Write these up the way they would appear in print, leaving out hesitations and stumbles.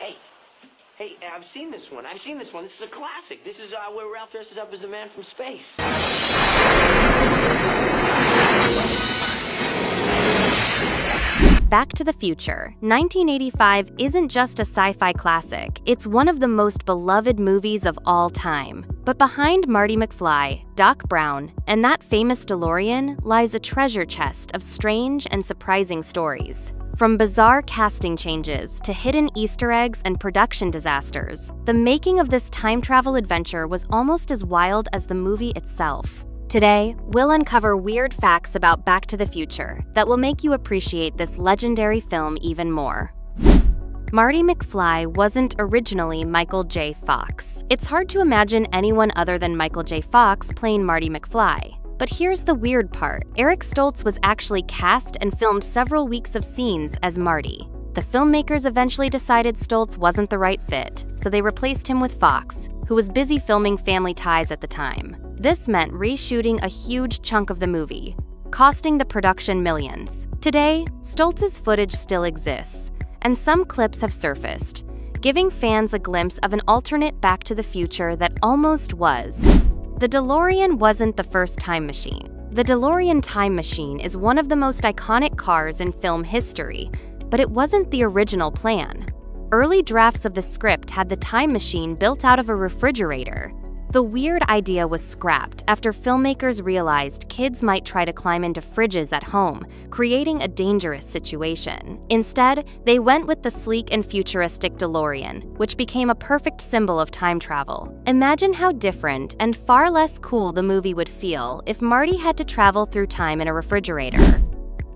Hey, I've seen this one. This is a classic. This is where Ralph dresses up as the man from space. Back to the Future. 1985 isn't just a sci-fi classic, it's one of the most beloved movies of all time. But behind Marty McFly, Doc Brown, and that famous DeLorean lies a treasure chest of strange and surprising stories. From bizarre casting changes to hidden Easter eggs and production disasters, the making of this time travel adventure was almost as wild as the movie itself. Today, we'll uncover weird facts about Back to the Future that will make you appreciate this legendary film even more. Marty McFly wasn't originally Michael J. Fox. It's hard to imagine anyone other than Michael J. Fox playing Marty McFly. But here's the weird part. Eric Stoltz was actually cast and filmed several weeks of scenes as Marty. The filmmakers eventually decided Stoltz wasn't the right fit, so they replaced him with Fox, who was busy filming Family Ties at the time. This meant reshooting a huge chunk of the movie, costing the production millions. Today, Stoltz's footage still exists, and some clips have surfaced, giving fans a glimpse of an alternate Back to the Future that almost was. The DeLorean wasn't the first time machine. The DeLorean time machine is one of the most iconic cars in film history, but it wasn't the original plan. Early drafts of the script had the time machine built out of a refrigerator. The weird idea was scrapped after filmmakers realized kids might try to climb into fridges at home, creating a dangerous situation. Instead, they went with the sleek and futuristic DeLorean, which became a perfect symbol of time travel. Imagine how different and far less cool the movie would feel if Marty had to travel through time in a refrigerator.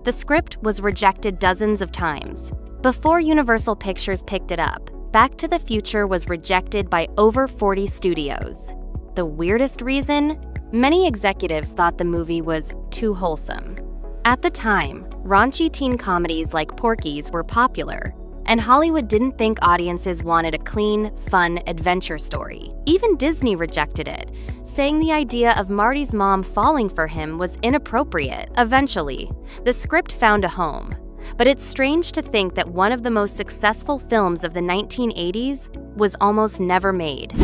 The script was rejected dozens of times. Before Universal Pictures picked it up, Back to the Future was rejected by over 40 studios. The weirdest reason? Many executives thought the movie was too wholesome. At the time, raunchy teen comedies like Porky's were popular, and Hollywood didn't think audiences wanted a clean, fun adventure story. Even Disney rejected it, saying the idea of Marty's mom falling for him was inappropriate. Eventually, the script found a home. But it's strange to think that one of the most successful films of the 1980s was almost never made.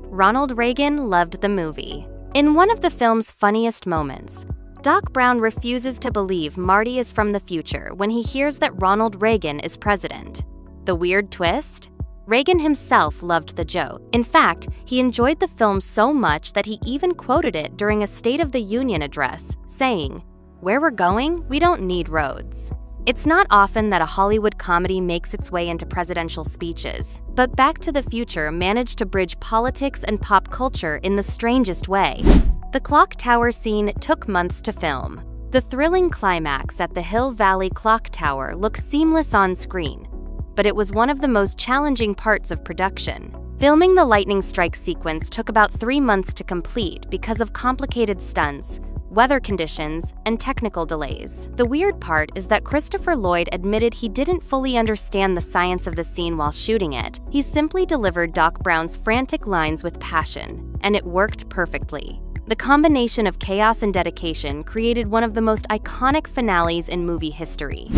Ronald Reagan loved the movie. In one of the film's funniest moments, Doc Brown refuses to believe Marty is from the future when he hears that Ronald Reagan is president. The weird twist? Reagan himself loved the joke. In fact, he enjoyed the film so much that he even quoted it during a State of the Union address, saying, "Where we're going, we don't need roads." It's not often that a Hollywood comedy makes its way into presidential speeches, but Back to the Future managed to bridge politics and pop culture in the strangest way. The clock tower scene took months to film. The thrilling climax at the Hill Valley Clock Tower looks seamless on screen, but it was one of the most challenging parts of production. Filming the lightning strike sequence took about 3 months to complete because of complicated stunts, weather conditions, and technical delays. The weird part is that Christopher Lloyd admitted he didn't fully understand the science of the scene while shooting it. He simply delivered Doc Brown's frantic lines with passion, and it worked perfectly. The combination of chaos and dedication created one of the most iconic finales in movie history.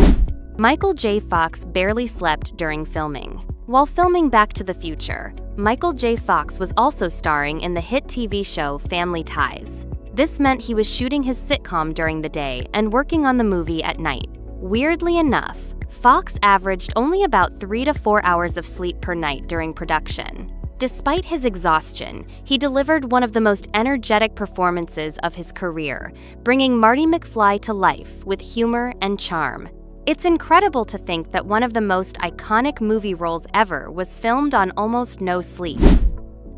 Michael J. Fox barely slept during filming. While filming Back to the Future, Michael J. Fox was also starring in the hit TV show Family Ties. This meant he was shooting his sitcom during the day and working on the movie at night. Weirdly enough, Fox averaged only about 3 to 4 hours of sleep per night during production. Despite his exhaustion, he delivered one of the most energetic performances of his career, bringing Marty McFly to life with humor and charm. It's incredible to think that one of the most iconic movie roles ever was filmed on almost no sleep.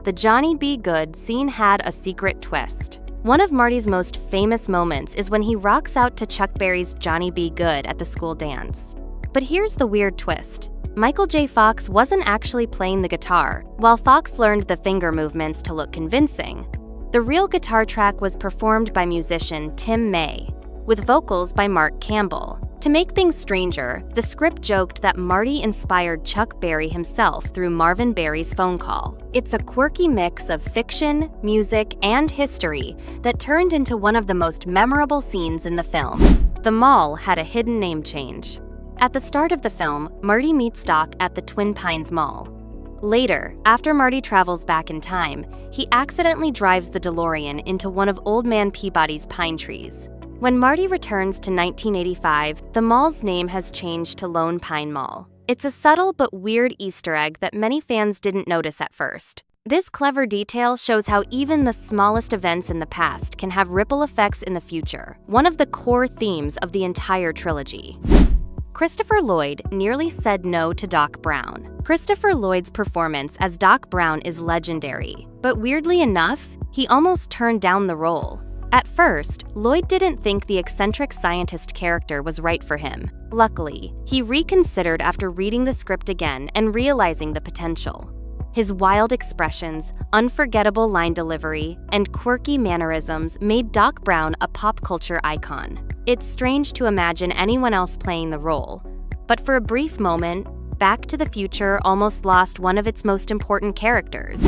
The Johnny B. Good scene had a secret twist. One of Marty's most famous moments is when he rocks out to Chuck Berry's Johnny B. Good at the school dance. But here's the weird twist. Michael J. Fox wasn't actually playing the guitar. While Fox learned the finger movements to look convincing, the real guitar track was performed by musician Tim May, with vocals by Mark Campbell. To make things stranger, the script joked that Marty inspired Chuck Berry himself through Marvin Berry's phone call. It's a quirky mix of fiction, music, and history that turned into one of the most memorable scenes in the film. The mall had a hidden name change. At the start of the film, Marty meets Doc at the Twin Pines Mall. Later, after Marty travels back in time, he accidentally drives the DeLorean into one of Old Man Peabody's pine trees. When Marty returns to 1985, the mall's name has changed to Lone Pine Mall. It's a subtle but weird Easter egg that many fans didn't notice at first. This clever detail shows how even the smallest events in the past can have ripple effects in the future, one of the core themes of the entire trilogy. Christopher Lloyd nearly said no to Doc Brown. Christopher Lloyd's performance as Doc Brown is legendary, but weirdly enough, he almost turned down the role. At first, Lloyd didn't think the eccentric scientist character was right for him. Luckily, he reconsidered after reading the script again and realizing the potential. His wild expressions, unforgettable line delivery, and quirky mannerisms made Doc Brown a pop culture icon. It's strange to imagine anyone else playing the role, but for a brief moment, Back to the Future almost lost one of its most important characters.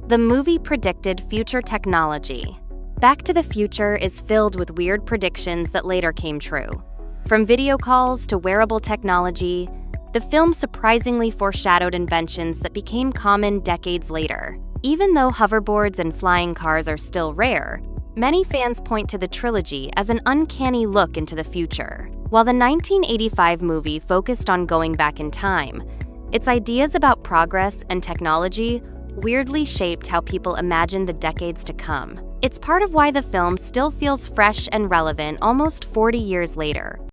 The movie predicted future technology. Back to the Future is filled with weird predictions that later came true. From video calls to wearable technology, the film surprisingly foreshadowed inventions that became common decades later. Even though hoverboards and flying cars are still rare, many fans point to the trilogy as an uncanny look into the future. While the 1985 movie focused on going back in time, its ideas about progress and technology weirdly shaped how people imagine the decades to come. It's part of why the film still feels fresh and relevant almost 40 years later.